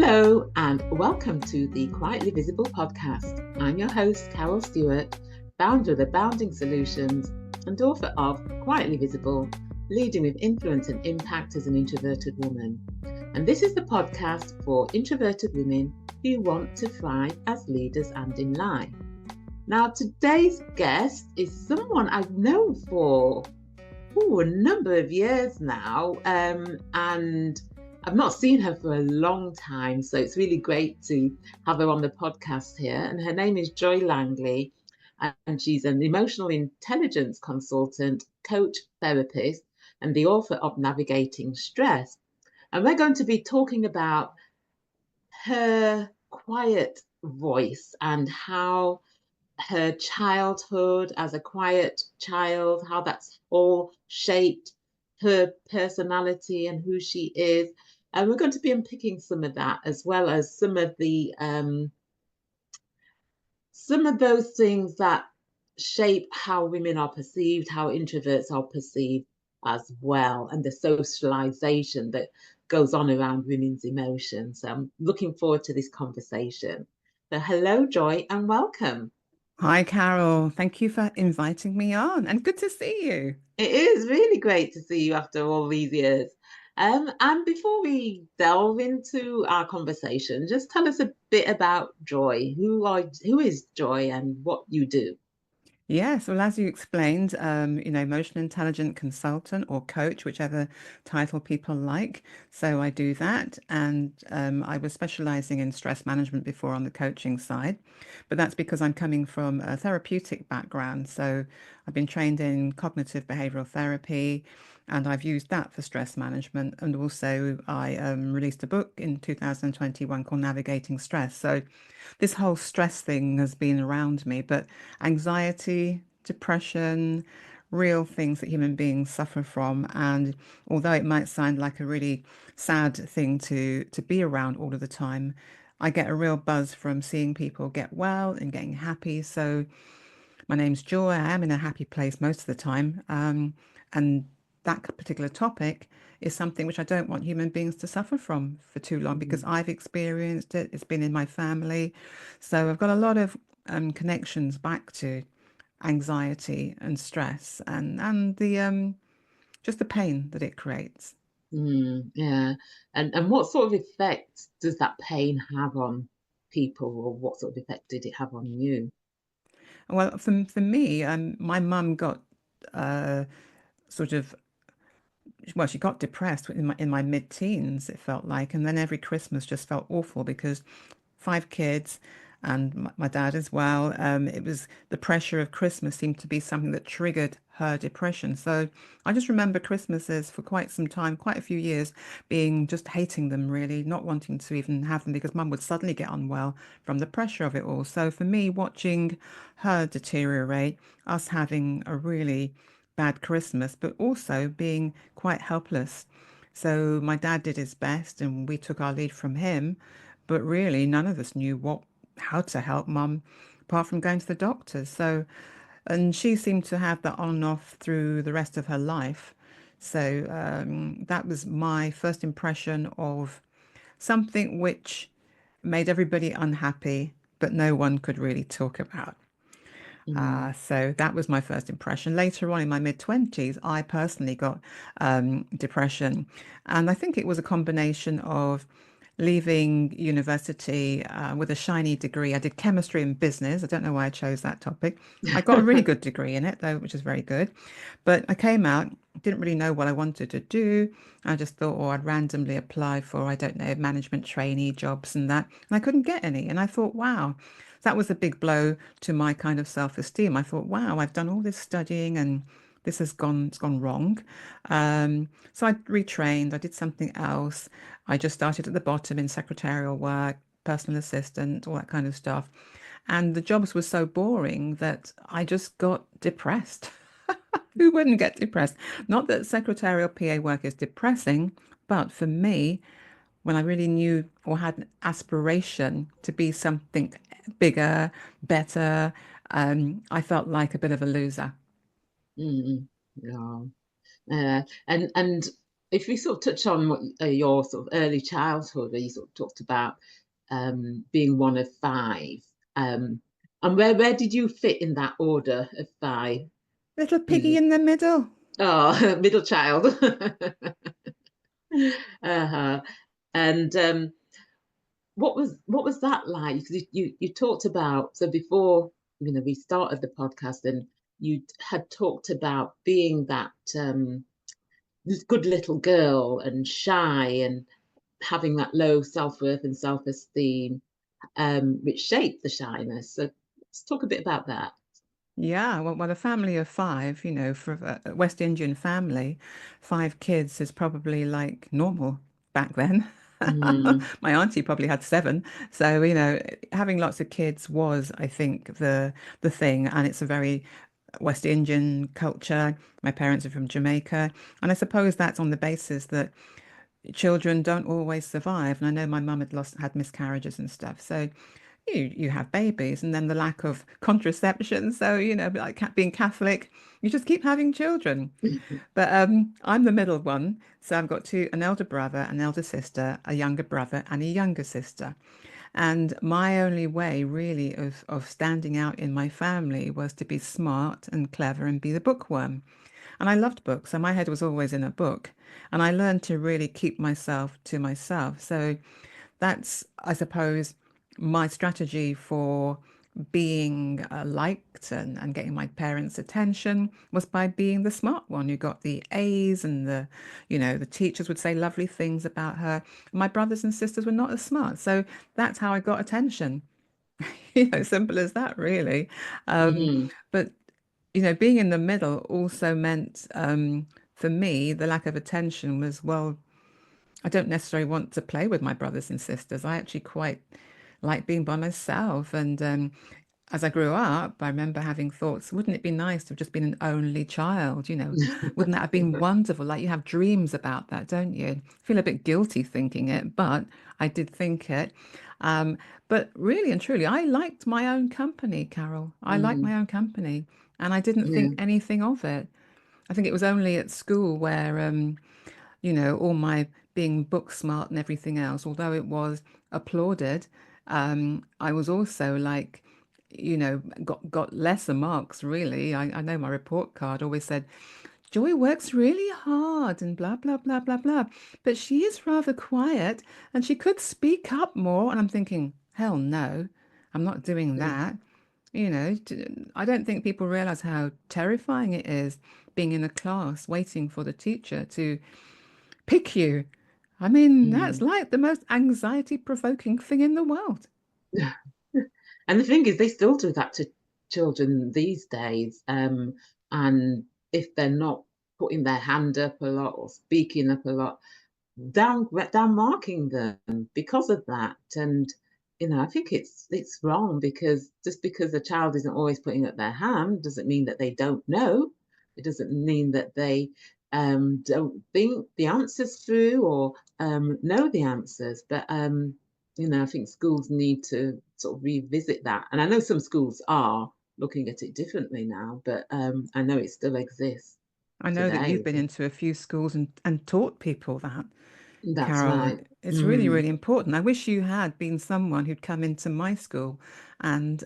Hello and welcome to the Quietly Visible podcast. I'm your host, Carol Stewart, founder of the Bounding Solutions and author of Quietly Visible, Leading with Influence and Impact as an Introverted Woman. And this is the podcast for introverted women who want to thrive as leaders and in life. Now, today's guest is someone I've known for a number of years now, and I've not seen her for a long time, so it's really great to have her on the podcast here. And her name is Joy Langley, and she's an emotional intelligence consultant, coach, therapist, and the author of Navigating Stress. And we're going to be talking about her quiet voice and how her childhood as a quiet child, how that's all shaped her personality and who she is. And we're going to be unpicking some of that, as well as some of those things that shape how women are perceived, how introverts are perceived as well, and the socialization that goes on around women's emotions. So I'm looking forward to this conversation. So hello, Joy, and welcome. Hi, Carol. Thank you for inviting me on, and good to see you. It is really great to see you after all these years. And before we delve into our conversation, just tell us a bit about Joy. Who is Joy and what you do? Yes, well, as you explained, emotional intelligent consultant or coach, whichever title people like. So I do that, and I was specializing in stress management before on the coaching side, but that's because I'm coming from a therapeutic background. So I've been trained in cognitive behavioral therapy, and I've used that for stress management. And also, I released a book in 2021 called Navigating Stress. So this whole stress thing has been around me, but anxiety, depression, real things that human beings suffer from. And although it might sound like a really sad thing to be around all of the time, I get a real buzz from seeing people get well and getting happy. So my name's Joy. I am in a happy place most of the time. And that particular topic is something which I don't want human beings to suffer from for too long because Mm, I've experienced it. It's been in my family. So I've got a lot of connections back to anxiety and stress and the just the pain that it creates. yeah. And what sort of effect does that pain have on people, or what sort of effect did it have on you? Well, for me, my mum got uh, sort of well, she got depressed in my mid-teens, it felt like, and then every Christmas just felt awful because five kids and my dad as well. It was the pressure of Christmas seemed to be something that triggered her depression. So I just remember Christmases for quite some time, quite a few years, being just hating them really, not wanting to even have them because mum would suddenly get unwell from the pressure of it all. So for me, watching her deteriorate, us having a really bad Christmas, but also being quite helpless. So my dad did his best and we took our lead from him, but really none of us knew how to help mum apart from going to the doctors. So, and she seemed to have that on and off through the rest of her life. So that was my first impression of something which made everybody unhappy, but no one could really talk about. Mm, So that was my first impression. Later on in my mid-20s, I personally got depression. And I think it was a combination of leaving university with a shiny degree. I did chemistry and business. I don't know why I chose that topic. I got a really good degree in it, though, which is very good. But I came out, didn't really know what I wanted to do. I just thought, oh, I'd randomly apply for, I don't know, management trainee jobs and that. And I couldn't get any. And I thought, wow, that was a big blow to my kind of self-esteem. I thought, wow, I've done all this studying and it's gone wrong. So I retrained, I did something else. I just started at the bottom in secretarial work, personal assistant, all that kind of stuff. And the jobs were so boring that I just got depressed. Who wouldn't get depressed? Not that secretarial PA work is depressing, but for me, when I really knew or had an aspiration to be something bigger, better, I felt like a bit of a loser. mm, yeah. And if we sort of touch on what your sort of early childhood, where you sort of talked about being one of five, and where did you fit in that order of five? Little You piggy know, in the middle. oh, middle child. Uh-huh. And what was that like? Because you talked about, so before we started the podcast, and you had talked about being that good little girl and shy and having that low self-worth and self-esteem, which shaped the shyness. So let's talk a bit about that. Yeah, well, a family of five, for a West Indian family, five kids is probably like normal back then. Mm, My auntie probably had seven. So, having lots of kids was, I think, the thing. And it's a very West Indian culture. My parents are from Jamaica. And I suppose that's on the basis that children don't always survive. And I know my mum had miscarriages and stuff. So you have babies and then the lack of contraception. So, like being Catholic, you just keep having children. But I'm the middle one. So I've got an elder brother, an elder sister, a younger brother, and a younger sister. And my only way really of standing out in my family was to be smart and clever and be the bookworm. And I loved books, so my head was always in a book. And I learned to really keep myself to myself. So that's, I suppose, my strategy for being liked and getting my parents' attention was by being the smart one who got the A's and the teachers would say lovely things about her. My brothers and sisters were not as smart. So that's how I got attention. Simple as that, really. Um, mhm, but being in the middle also meant, for me, the lack of attention was, well, I don't necessarily want to play with my brothers and sisters. I actually quite like being by myself. And as I grew up, I remember having thoughts, wouldn't it be nice to have just been an only child? Wouldn't that have been wonderful? Like you have dreams about that, don't you? I feel a bit guilty thinking it, but I did think it. Um, but really and truly, I liked my own company, Carol. I liked mm, my own company, and I didn't yeah. think anything of it. I think it was only at school where all my being book smart and everything else, although it was applauded, I was also like, got lesser marks really. I know my report card always said, Joy works really hard and blah, blah, blah, blah, blah. But she is rather quiet and she could speak up more. And I'm thinking, hell no, I'm not doing Yeah. that. I don't think people realize how terrifying it is being in a class waiting for the teacher to pick you. I mean, that's Mm. like the most anxiety provoking thing in the world. And the thing is, they still do that to children these days. And if they're not putting their hand up a lot or speaking up a lot, down marking them because of that. And I think it's wrong, because just because a child isn't always putting up their hand doesn't mean that they don't know. It doesn't mean that they don't think the answers through, or know the answers. But I think schools need to sort of revisit that. And I know some schools are looking at it differently now, but I know it still exists I know that today. you've been into a few schools and taught people that, That's Carol. right. It's really, Mm, really important. I wish you had been someone who'd come into my school and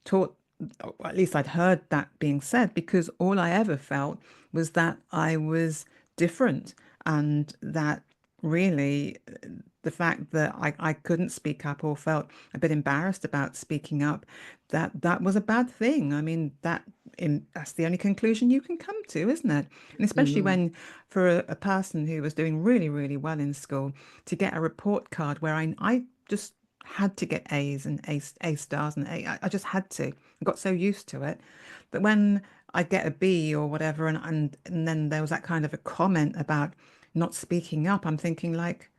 taught, or at least I'd heard that being said, because all I ever felt was that I was different and that really the fact that I couldn't speak up or felt a bit embarrassed about speaking up, that was a bad thing. I mean, that's the only conclusion you can come to, isn't it? And especially mm, when for a person who was doing really, really well in school to get a report card where I just had to get A's and A stars and I just had to. I got so used to it. But when I get a B or whatever, and then there was that kind of a comment about not speaking up, I'm thinking like,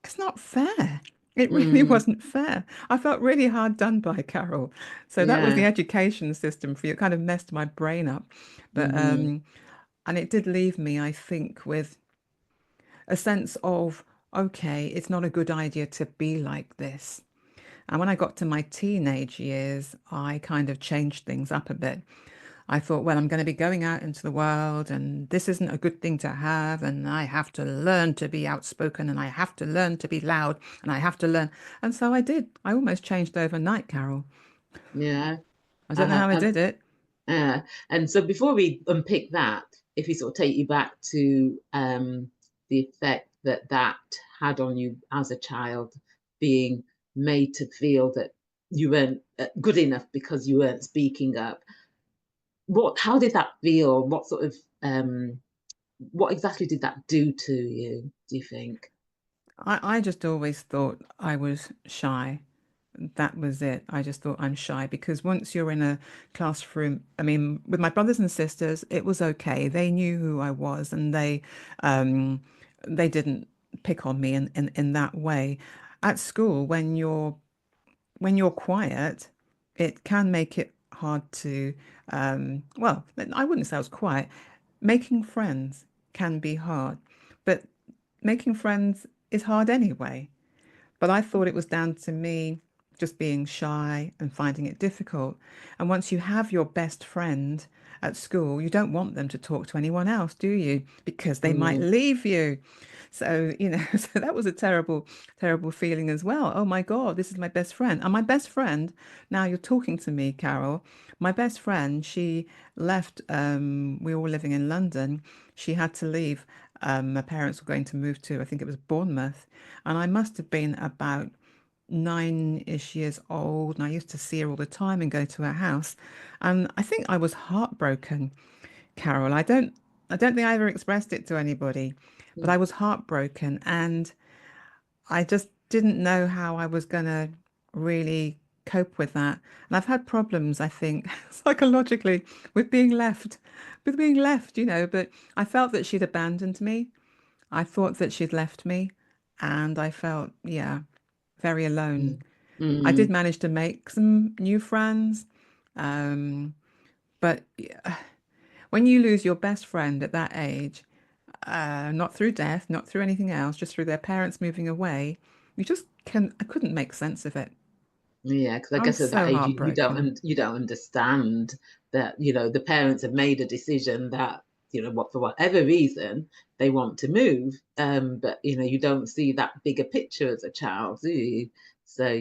it's not fair. It really mm. wasn't fair. I felt really hard done by, Carol. So that was the Yeah. education system for you. It kind of messed my brain up. But Hmm. and it did leave me, I think, with a sense of, okay, it's not a good idea to be like this. And when I got to my teenage years, I kind of changed things up a bit. I thought, well, I'm going to be going out into the world and this isn't a good thing to have. And I have to learn to be outspoken and I have to learn to be loud and I have to learn. And so I did. I almost changed overnight, Carol. Yeah. I don't know Uh, how I um, did it. and so before we unpick that, if we sort of take you back to the effect that that had on you as a child, being made to feel that you weren't good enough because you weren't speaking up, how did that feel? What exactly did that do to you, do you think? I just always thought I was shy. That was it. I just thought I'm shy because once you're in a classroom, I mean, with my brothers and sisters, it was okay. They knew who I was and um, they didn't pick on me in that way. At school, when you're quiet, it can make it hard to, well, I wouldn't say I was quiet. Making friends can be hard, but making friends is hard anyway. But I thought it was down to me just being shy and finding it difficult. And once you have your best friend at school, you don't want them to talk to anyone else, do you? Because they might Mm, leave you. So, so that was a terrible, terrible feeling as well. Oh my God, this is my best friend. And my best friend, now you're talking to me, Carol. My best friend, she left, we were all living in London. She had to leave. My parents were going to move to, I think it was Bournemouth. And I must have been about 9-ish years old. And I used to see her all the time and go to her house. And I think I was heartbroken, Carol. I don't think I ever expressed it to anybody, but mm, I was heartbroken and I just didn't know how I was going to really cope with that. And I've had problems, I think, psychologically with being left, but I felt that she'd abandoned me. I thought that she'd left me, and I felt, yeah, very alone. mm, I did mm, manage to make some new friends, um, but yeah, when you lose your best friend at that age, not through death, not through anything else, just through their parents moving away, I couldn't make sense of it. yeah, because I I was guess at that so age heartbroken. you don't understand that the parents have made a decision that what for whatever reason they want to move, but you don't see that bigger picture as a child, do you? So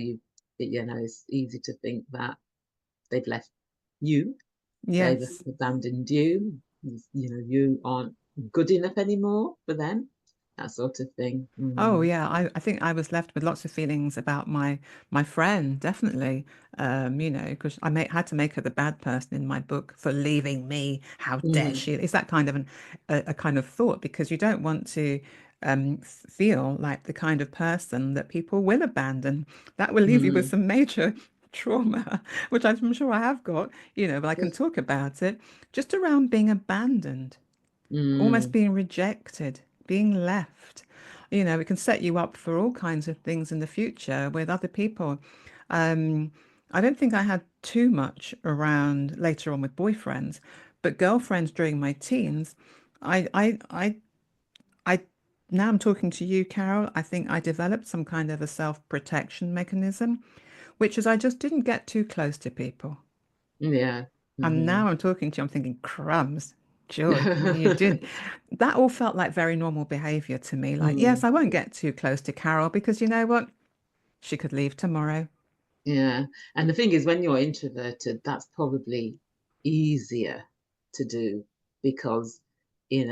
it's easy to think that they've left you, they've Yes. abandoned you, you aren't good enough anymore for them, that sort of thing. Oh Mm, yeah, I think I was left with lots of feelings about my friend, definitely. Because had to make her the bad person in my book for leaving me. How dare mm, she? It's that kind of a kind of thought because you don't want to feel like the kind of person that people will abandon. That will leave you with mm, some major trauma, which I'm sure I have got, but I can yes, talk about it just around being abandoned, almost mm, being rejected, being left. It can set you up for all kinds of things in the future with other people. Um, I don't think I had too much around later on with boyfriends, but girlfriends during my teens, I, now I'm talking to you, Carol. I think I developed some kind of a self-protection mechanism, which is I just didn't get too close to people. yeah. And Hmm. now I'm talking to you, I'm thinking, crumbs, Joy, what are you doing? That all felt like very normal behavior to me. Like, yes, Mm, I won't get too close to Carol because you know what? She could leave tomorrow. yeah. And the thing is, when you're introverted, that's probably easier to do because, in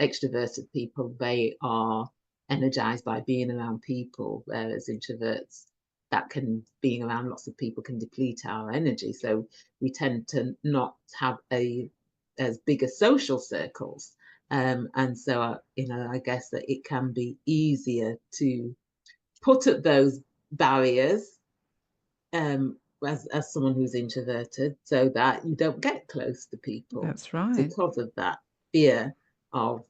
extroverted people, they are energized by being around people, whereas introverts, being around lots of people can deplete our energy. So we tend to not have as big a social circles. And so, I guess that it can be easier to put up those barriers as someone who's introverted so that you don't get close to people That's right. because of that fear of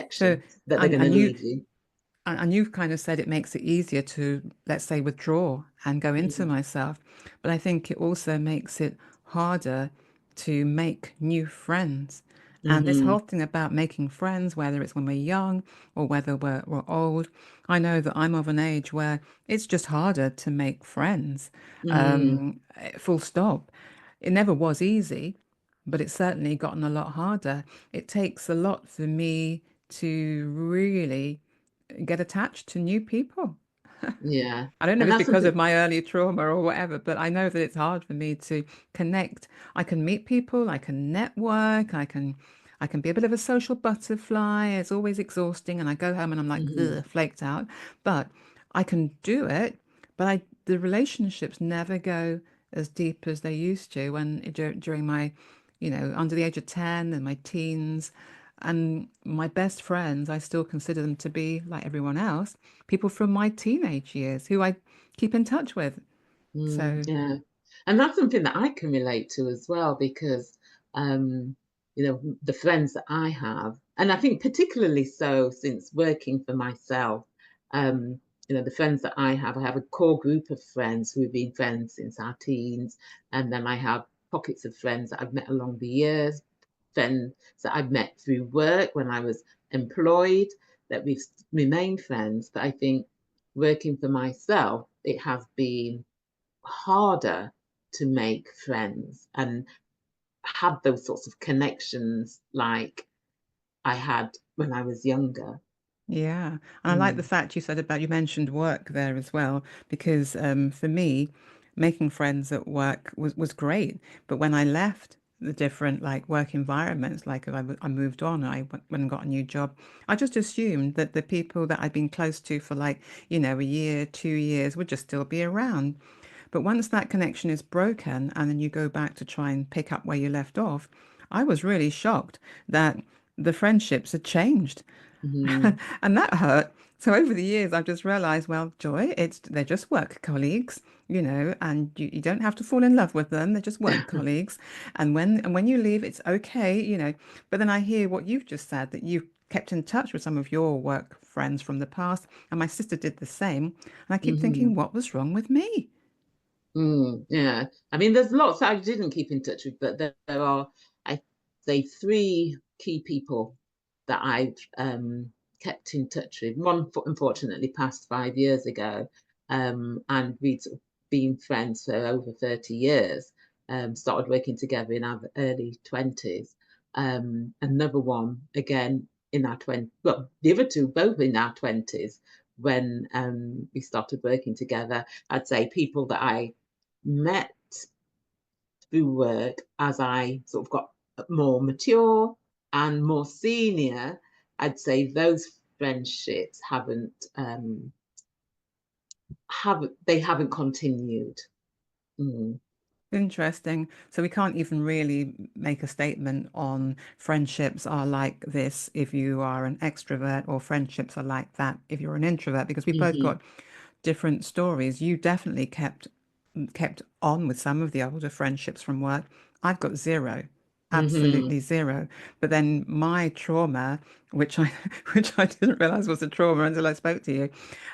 So, rejection, that they're and going to and you leave you. and you've kind of said it makes it easier to, let's say, withdraw and go into Mm, myself. But I think it also makes it harder to make new friends. And this mm-hmm, whole thing about making friends, whether it's when we're young or whether we're old, I know that I'm of an age where it's just harder to make friends. mm, Full stop. it never was easy, but it's certainly gotten a lot harder. It takes a lot for me to really get attached to new people. Yeah. I don't know if And it's that's because something. of my early trauma or whatever, but I know that it's hard for me to connect. I can meet people, I can network, I can be a bit of a social butterfly. It's always exhausting, and I go home and I'm like, Mhm. ugh, flaked out. But I can do it, but the relationships never go as deep as they used to when during my, under the age of 10 and my teens. And my best friends, I still consider them to be, like everyone else, people from my teenage years who I keep in touch with. So, Yeah. And that's something that I can relate to as well because, um, the friends that I have, and I think particularly so since working for myself, um, the friends that I have a core group of friends who have been friends since our teens, and then I have pockets of friends that I've met along the years, friends that I've met through work when I was employed, that we've remained friends. But I think working for myself, it has been harder to make friends and have those sorts of connections like I had when I was younger. yeah. And I like the Mm. fact you said about, you mentioned work there as well, because for me, making friends at work was great. But when I left the different like work environments, like I moved on, went and got a new job, I just assumed that the people that I'd been close to for like, a year, 2 years would just still be around. But once that connection is broken and then you go back to try and pick up where you left off, I was really shocked that the friendships had changed. Mhm. And that hurt. So over the years, I've just realized, well, Joy, they're just work colleagues, and you don't have to fall in love with them. They're just work colleagues. And when you leave, it's okay. But then I hear what you've just said, that you've kept in touch with some of your work friends from the past, and my sister did the same. And I keep thinking, Mhm. what was wrong with me? Yeah. I mean, there's lots I didn't keep in touch with, but there are, I say, three key people that I've kept in touch with. One, unfortunately, passed 5 years ago, and we'd sort of been friends for over 30 years. Started working together in our early 20s. Another one, again, in our 20s, well, the other two both in our 20s when we started working together. I'd say people that I met through work as I sort of got more mature and more senior. I'd say those friendships haven't continued. Mm. Interesting. So we can't even really make a statement on friendships are like this if you are an extrovert, or friendships are like that if you're an introvert, because we both Hmm. got different stories. You definitely kept on with some of the older friendships from work. I've got zero, Hmm. absolutely zero. But then my trauma, which I which I didn't realize was a trauma until I spoke to you,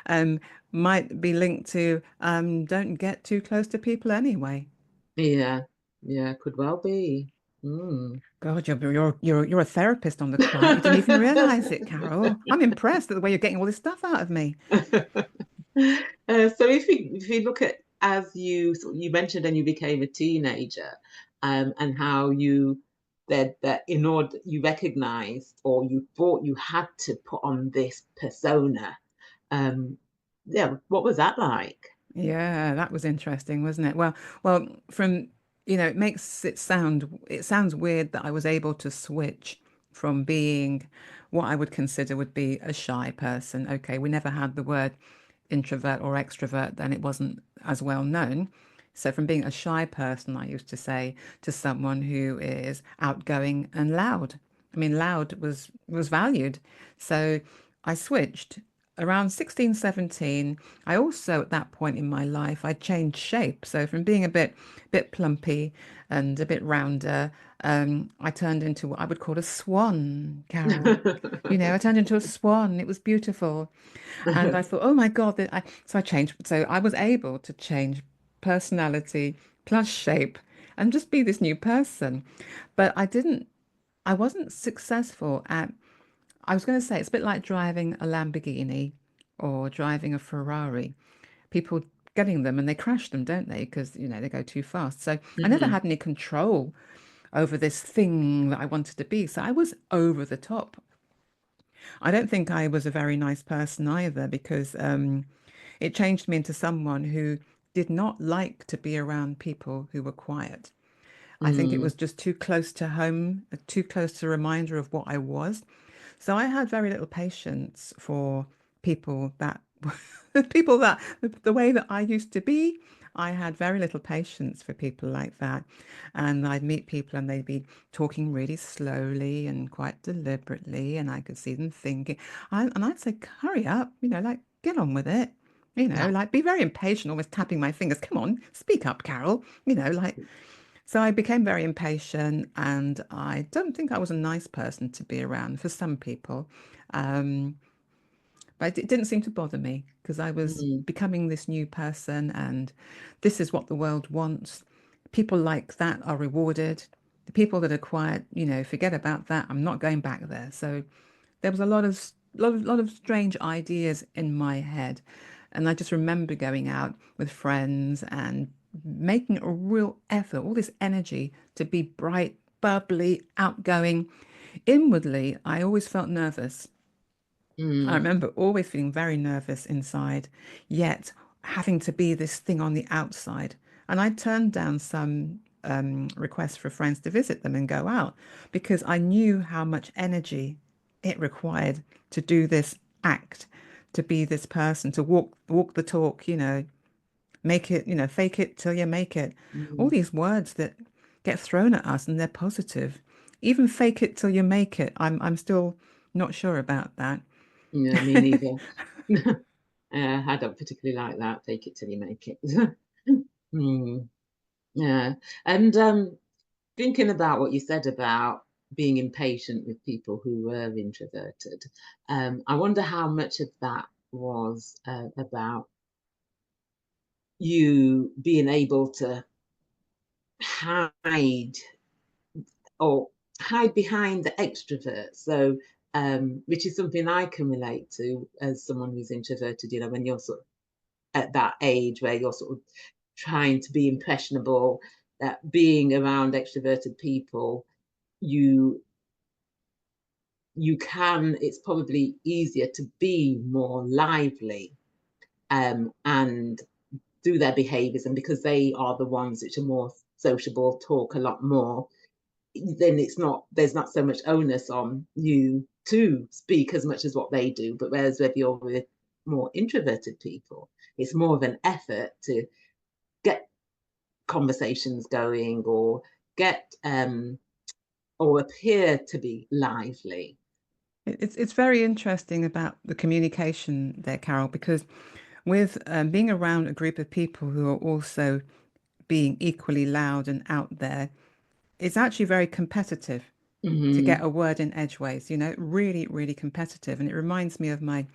um, might be linked to don't get too close to people anyway. Yeah, yeah, could well be. Mm. God, you're a therapist on the quiet. You didn't even realize it, Carol. I'm impressed at the way you're getting all this stuff out of me. So if you look at as you mentioned and you became a teenager, and how you that in order you recognized or you thought you had to put on this persona, um, yeah, what was that like? Yeah, that was interesting, wasn't it? Well, from, it sounds weird that I was able to switch from being what I would consider would be a shy person. Okay, we never had the word introvert or extrovert then, it wasn't as well known. So from being a shy person, I used to say, to someone who is outgoing and loud. I mean, loud was valued. So I switched around 16, 17. I also, at that point in my life, I changed shape. So from being a bit plumpy and a bit rounder, I turned into what I would call a swan, Carol. I turned into a swan. It was beautiful. And I thought, oh my God, so I changed. So I was able to change personality plus shape and just be this new person. But I wasn't successful at, I was going to say, it's a bit like driving a Lamborghini or driving a Ferrari. People getting them and they crash them, don't they? Because, you know, they go too fast. So I never Hmm. had any control over this thing that I wanted to be. So I was over the top. I don't think I was a very nice person either because it changed me into someone who did not like to be around people who were quiet. I think it Mm. was just too close to home, too close to a reminder of what I was. So I had very little patience for people that people that the way that I used to be. I had very little patience for people like that. And I'd meet people and they'd be talking really slowly and quite deliberately, and I could see them thinking. And I'd say, hurry up, you know, like get on with it. You know, Yeah. like be very impatient, almost tapping my fingers. Come on, speak up, Carol. You know, like so I became very impatient, and I don't think I was a nice person to be around for some people. Um, but it didn't seem to bother me because I was Mm. becoming this new person, and this is what the world wants. People like that are rewarded. The people that are quiet, you know, forget about that. I'm not going back there. So there was a lot of strange ideas in my head, and I just remember going out with friends and making a real effort, all this energy to be bright, bubbly, outgoing. Inwardly, I always felt nervous. I Mm. remember always feeling very nervous inside, yet having to be this thing on the outside. And I turned down some requests for friends to visit them and go out because I knew how much energy it required to do this act, to be this person, to walk the talk, you know, make it, you know, fake it till you make it. All Mm. these words that get thrown at us and they're positive. Even fake it till you make it. I'm still not sure about that. Yeah, me neither. I don't particularly like that. Fake it till you make it. Mm. Yeah. And thinking about what you said about being impatient with people who were introverted, I wonder how much of that was about you being able to hide or hide behind the extrovert. So, which is something I can relate to as someone who's introverted. You know, when you're sort of at that age where you're sort of trying to be impressionable, that being around extroverted people, you you can. It's probably easier to be more lively and do their behaviours, and because they are the ones which are more sociable, talk a lot more, then there's not so much onus on you to speak as much as what they do. But whereas if you're with more introverted people, it's more of an effort to get conversations going or get or appear to be lively. It's very interesting about the communication there, Carol, because with being around a group of people who are also being equally loud and out there, it's actually very competitive to get Mm-hmm. a word in edgeways, you know, really, really competitive. And it reminds me of my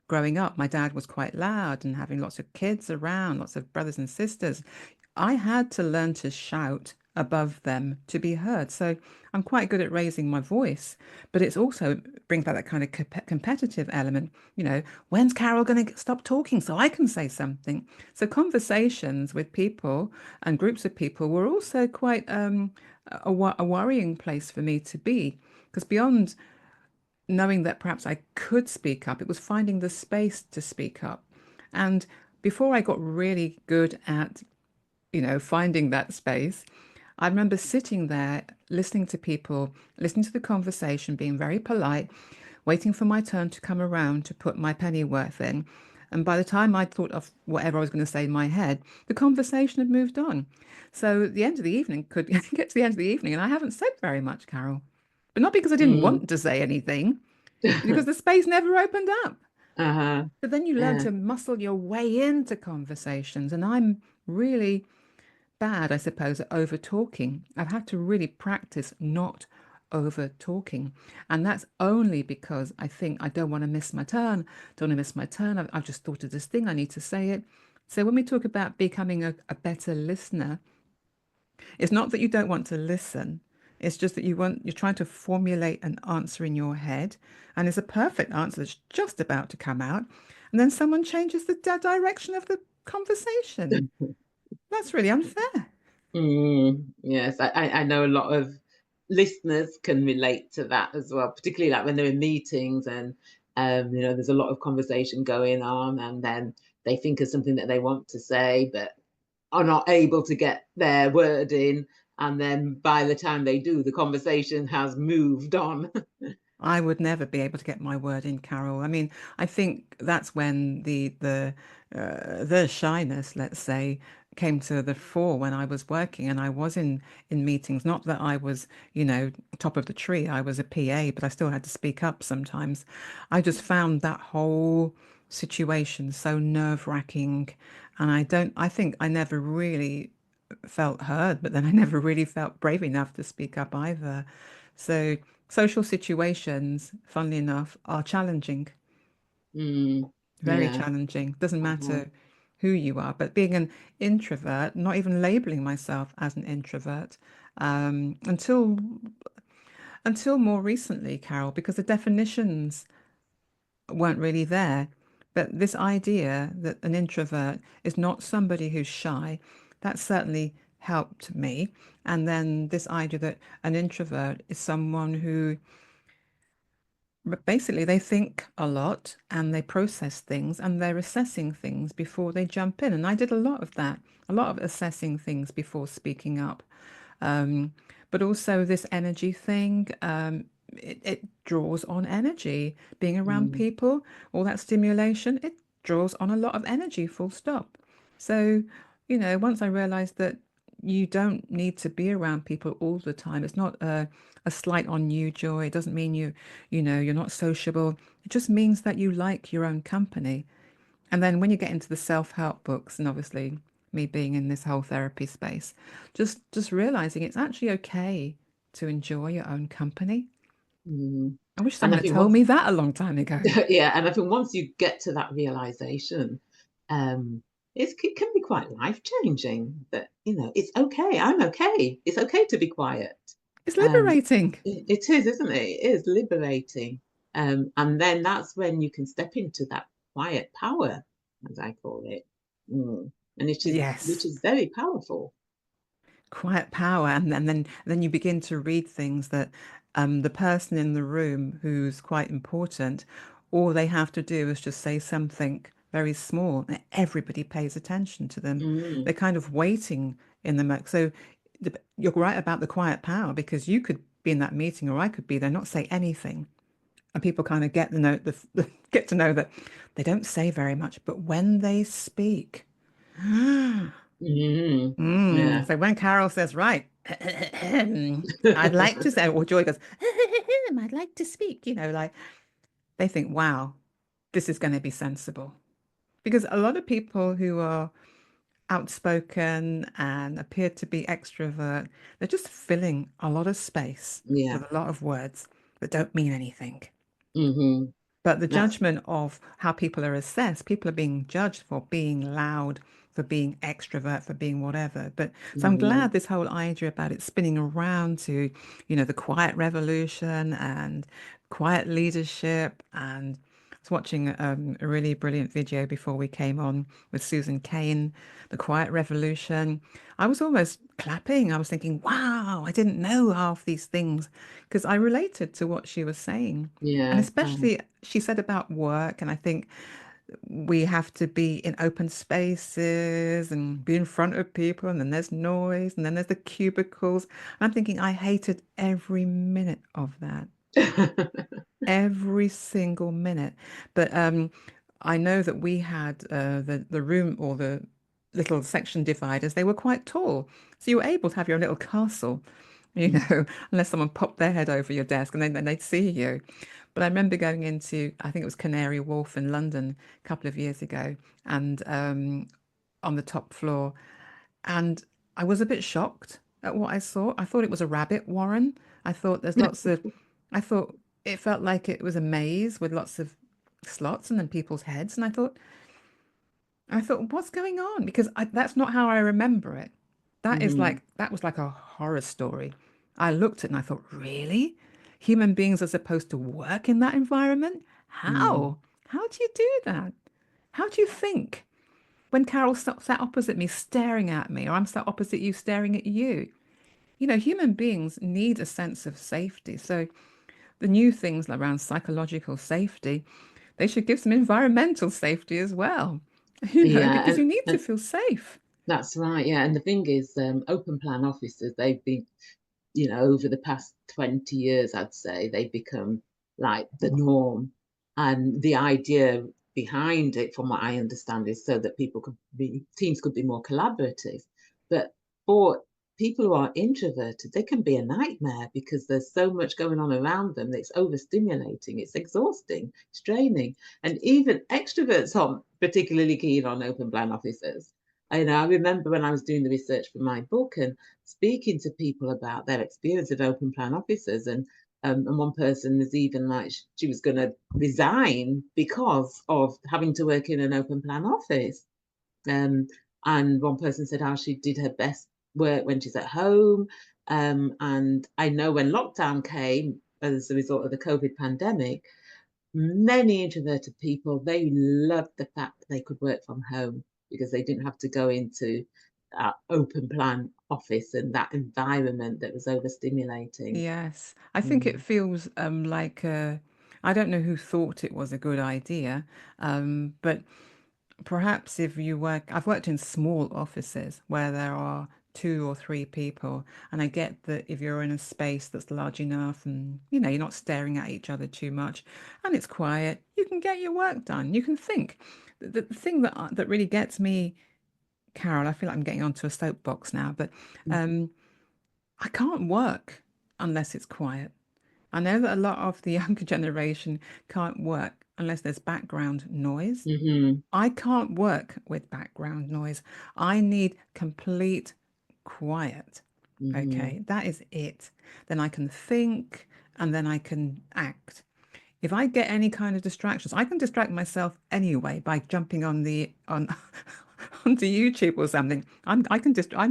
growing up. My dad was quite loud and having lots of kids around, lots of brothers and sisters. I had to learn to shout above them to be heard. So I'm quite good at raising my voice, but it's also brings back that kind of competitive element. You know, when's Carol going to stop talking so I can say something? So conversations with people and groups of people were also quite a worrying place for me to be, because beyond knowing that perhaps I could speak up, it was finding the space to speak up. And before I got really good at, you know, finding that space, I remember sitting there listening to people, listening to the conversation, being very polite, waiting for my turn to come around to put my pennyworth in. And by the time I'd thought of whatever I was going to say in my head, the conversation had moved on. So at the end of the evening could get to the end of the evening, and I haven't said very much, Carol. But not because I didn't Mm. want to say anything, because the space never opened up. Uh-huh. But then you learn Yeah. to muscle your way into conversations. And I'm really bad, I suppose, at over talking. I've had to really practice not over talking. And that's only because I think I don't want to miss my turn. Don't want to miss my turn. I've just thought of this thing. I need to say it. So when we talk about becoming a better listener, it's not that you don't want to listen. It's just that you're trying to formulate an answer in your head, and it's a perfect answer that's just about to come out, and then someone changes the direction of the conversation. That's really unfair. Yes, I know a lot of listeners can relate to that as well, particularly like when they're in meetings and there's a lot of conversation going on, and then they think of something that they want to say, but are not able to get their word in, and then by the time they do, the conversation has moved on. I would never be able to get my word in, Carol. I mean, I think that's when the shyness, let's say, came to the fore when I was working and I was in meetings. Not that I was, top of the tree. I was a PA, but I still had to speak up sometimes. I just found that whole situation so nerve-wracking, and I think I never really felt heard, but then I never really felt brave enough to speak up either. So social situations, funnily enough, are challenging, Mm, very yeah. challenging. Doesn't Uh-huh. matter who you are, but being an introvert, not even labeling myself as an introvert, until more recently, Carol, because the definitions weren't really there. But this idea that an introvert is not somebody who's shy, that certainly helped me. And then this idea that an introvert is someone who basically they think a lot and they process things and they're assessing things before they jump in. And I did a lot of that, a lot of assessing things before speaking up. Um, but also this energy thing, it draws on energy. Being around Mm, people, all that stimulation, it draws on a lot of energy, full stop. So, once I realized that you don't need to be around people all the time. It's not a slight on you, Joy. It doesn't mean you're not sociable. It just means that you like your own company. And then when you get into the self-help books, and obviously me being in this whole therapy space, just realizing it's actually okay to enjoy your own company. mm. I wish And someone I had think told once me that a long time ago. yeah, and I think once you get to that realization, um, it can be quite life changing. That it's okay. I'm okay. It's okay to be quiet. It's Um, liberating. it is, isn't it? It is liberating. And then that's when you can step into that quiet power, as I call it, and which Yes. is very powerful. Quiet power, and then you begin to read things that the person in the room who's quite important, all they have to do is just say something very small and everybody pays attention to them. Mm, They're kind of waiting in the so you're right about the quiet power, because you could be in that meeting or I could be there, not say anything, and people kind of get the note get to know that they don't say very much, but when they speak. yeah. So when Carol says, right, I'd like to say, or Joy goes, I'd like to speak, like they think, wow, this is going to be sensible. Because a lot of people who are outspoken and appear to be extrovert, they're just filling a lot of space Yeah. with a lot of words that don't mean anything. Hmm. But the That's judgment of how people are assessed, people are being judged for being loud, for being extrovert, for being whatever. But so I'm hmm glad this whole idea about it spinning around to, the quiet revolution and quiet leadership. And I was watching a really brilliant video before we came on with Susan Cain, the quiet revolution. I was almost clapping. I was thinking, wow, I didn't know half these things, because I related to what she was saying. And yeah. especially she said about work, and I think we have to be in open spaces and be in front of people, and then there's noise, and then there's the cubicles. And I'm thinking I hated every minute of that, every single minute. But I know that we had the room, or the little section dividers. They were quite tall, so you were able to have your little castle, unless someone popped their head over your desk and then they'd see you. But I remember going into, I think it was Canary Wharf in London a couple of years ago, and on the top floor, and I was a bit shocked at what I saw. I thought it was a rabbit warren. I thought there's lots of, I thought it felt like it was a maze with lots of slots and then people's heads. And I thought, what's going on? Because that's not how I remember it. Hmm. That was like a horror story. I looked at it and I thought, really? Human beings are supposed to work in that environment? Mm. How? How do you do that? How do you think? when Carol sat opposite me staring at me, or I'm sat opposite you staring at you. You know, human beings need a sense of safety. So the new things around psychological safety, they should give some environmental safety as well, you know, Yeah, because you need to and feel safe. that's right. Yeah, and the thing is, open plan officers, they've been, over the past 20 years, I'd say they've become like the norm. And the idea behind it, from what I understand, is so that teams could be more collaborative. But for people who are introverted, they can be a nightmare because there's so much going on around them that's overstimulating, it's exhausting, it's draining. And even extroverts aren't particularly keen on open plan officers. I remember when I was doing the research for my book and speaking to people about their experience of open plan officers, and one person was even like she was going to resign because of having to work in an open plan office. Um, and one person said how she did her best work when she's at home. And I know when lockdown came as a result of the COVID pandemic, many introverted people, they loved the fact that they could work from home because they didn't have to go into that open plan office and that environment that was overstimulating. Yes, I think it Mm. feels like I don't know who thought it was a good idea, but perhaps if you work, I've worked in small offices where there are two or three people, and I get that if you're in a space that's large enough and you know you're not staring at each other too much and it's quiet, you can get your work done. You can think. The thing that really gets me, Carol, I feel like I'm getting onto a soapbox now, but um, I can't work unless it's quiet. I know that a lot of the younger generation can't work unless there's background noise. Mm-hmm. I can't work with background noise. I need complete quiet. Mm-hmm. Okay, that is it. Then I can think and then I can act. If I get any kind of distractions, I can distract myself anyway by jumping on onto YouTube or something. I'm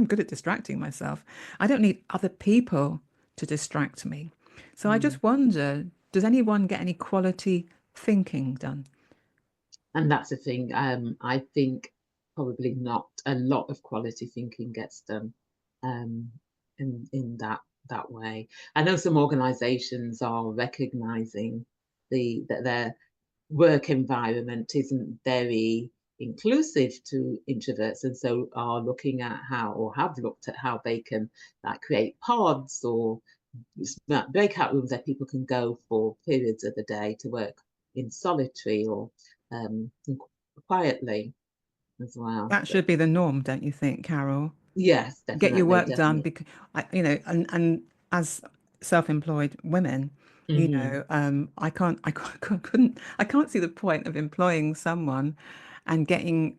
good at distracting myself. I don't need other people to distract me. So I Mm. just wonder, does anyone get any quality thinking done? And that's the thing. I think probably not a lot of quality thinking gets done um, in that way. I know some organisations are recognising that their work environment isn't very inclusive to introverts, and so are looking at how, or have looked at how they can like create pods or breakout rooms where people can go for periods of the day to work in solitary or um, quietly as well. That But should be the norm, don't you think, Carol? yes, Get your definitely, work done definitely. because you know, and as self-employed women, you Mm-hmm. know, I can't see the point of employing someone and getting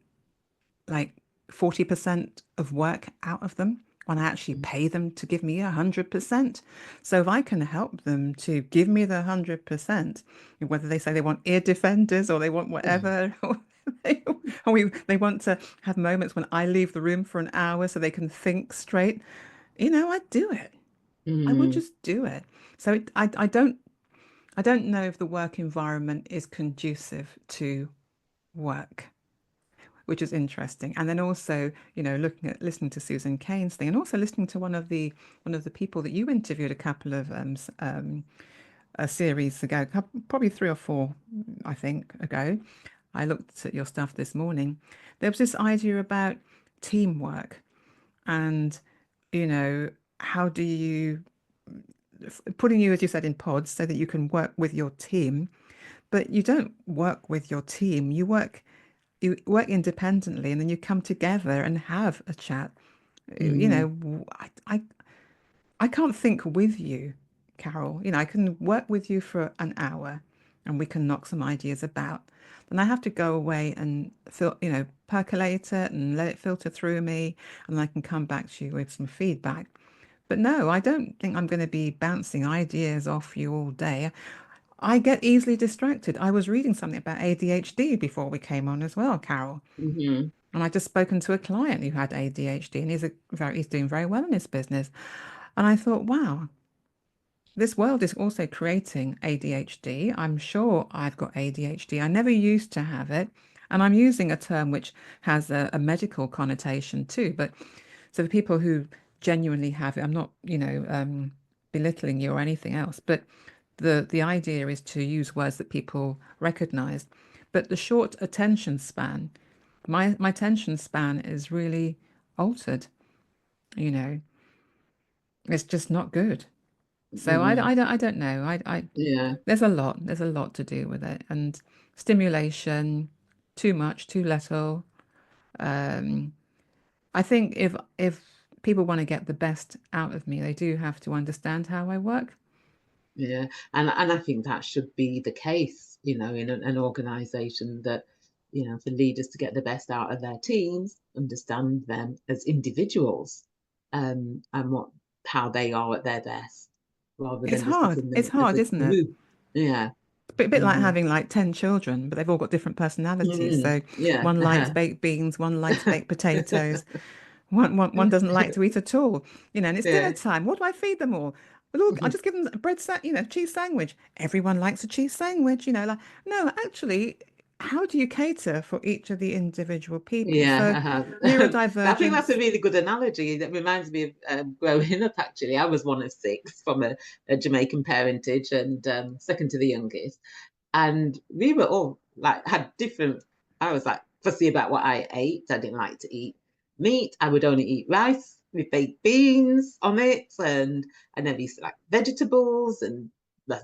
like 40% of work out of them when I actually pay them to give me 100%. So if I can help them to give me the 100%, whether they say they want ear defenders or they want whatever, they want to have moments when I leave the room for an hour so they can think straight, you know, I'd do it. I would Mm-hmm. just do it. So I don't know if the work environment is conducive to work, which is interesting. And then also, you know, listening to Susan Cain's thing, and also listening to one of the people that you interviewed a couple of a series ago, probably three or four, I think, ago. I looked at your stuff this morning. There was this idea about teamwork and, you know, how do you putting you, as you said, in pods so that you can work with your team, but you don't work with your team. You work independently and then you come together and have a chat. You Mm-hmm. know, I can't think with you, Carol. You know, I can work with you for an hour and we can knock some ideas about. Then I have to go away and you know, percolate it and let it filter through me, and I can come back to you with some feedback. But no, I don't think I'm going to be bouncing ideas off you all day. I get easily distracted. I was reading something about ADHD before we came on as well, Carol. Mm-hmm. And I just spoken to a client who had ADHD and he's doing very well in his business. And I thought, wow, this world is also creating ADHD. I'm sure I've got ADHD. I never used to have it. And I'm using a term which has a medical connotation too. But so the people who genuinely have it, I'm not, belittling you or anything else, but the idea is to use words that people recognize. But the short attention span, my attention span is really altered, you know. It's just not good. So Hmm. I don't know. Yeah. there's a lot to do with it. And stimulation, too much, too little. Um, I think if people want to get the best out of me, they do have to understand how I work. Yeah, and I think that should be the case, in an organization that, for leaders to get the best out of their teams, understand them as individuals, and how they are at their best, rather It's than just hard. looking It's them as hard, a isn't it? group. Yeah. Bit like Hmm. having like 10 children, but they've all got different personalities. So Yeah. one likes baked beans, one likes baked potatoes, one doesn't like to eat at all. And it's dinner Yeah. time. What do I feed them all? Well, I'll just give them a cheese sandwich. Everyone likes a cheese sandwich, like, no, actually, how do you cater for each of the individual people? So Yeah, I think that's a neurodivergence. really good analogy. That reminds me of growing up, actually. I was one of six from a Jamaican parentage and second to the youngest. And we were all like, had different, I was like fussy about what I ate. I didn't like to eat meat. I would only eat rice with baked beans on it. And I never used to like vegetables. And my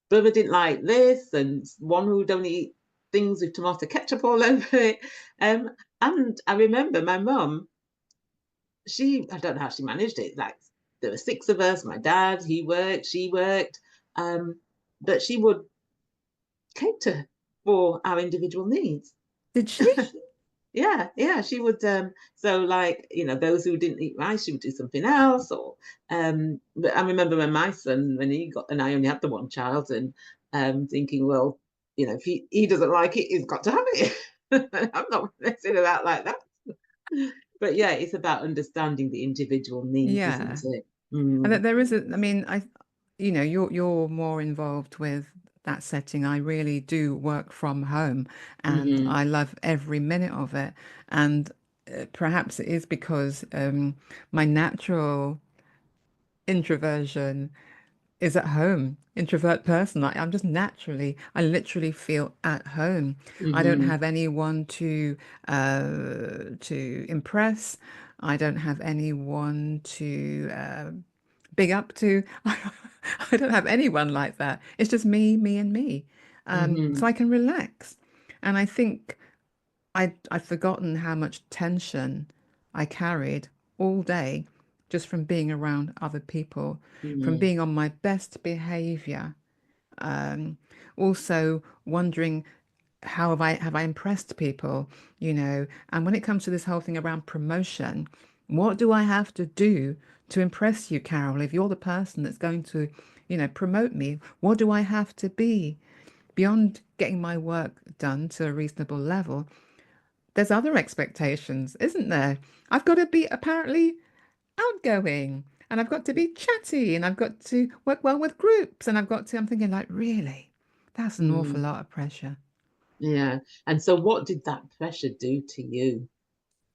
brother didn't like this. And one who would only eat things with tomato ketchup all over it. Um, and I remember my mum, I don't know how she managed it. Like, there were six of us, my dad, he worked, she worked. Um, but she would cater for our individual needs. Did she? Yeah, she would. So, like, those who didn't eat rice, she would do something else. Or, but I remember when my son, when he got, and I only had the one child, and thinking, well, if he doesn't like it, he's got to have it. I'm not messing about like that. But yeah, it's about understanding the individual needs, isn't Yeah. it? And Mm. that there is a, I mean, you're more involved with that setting. I really do work from home and Hmm. I love every minute of it. And perhaps it is because my natural introversion is at home. Introvert person. I'm just I literally feel at home. I don't Hmm. have anyone to impress. I don't have anyone to big up to. I don't have anyone like that. It's just me, me, and me. So Hmm. I can relax. And I think I'd forgotten how much tension I carried all day just from being around other people, from Hmm. being on my best behavior. Um, Also wondering how have I impressed people, And when it comes to this whole thing around promotion, what do I have to do to impress you, Carol? If you're the person that's going to, promote me, what do I have to be? Beyond getting my work done to a reasonable level, there's other expectations, isn't there? I've got to be apparently outgoing and I've got to be chatty and I've got to work well with groups and I'm thinking like, really? That's an awful Hmm. lot of pressure. Yeah. And so, what did that pressure do to you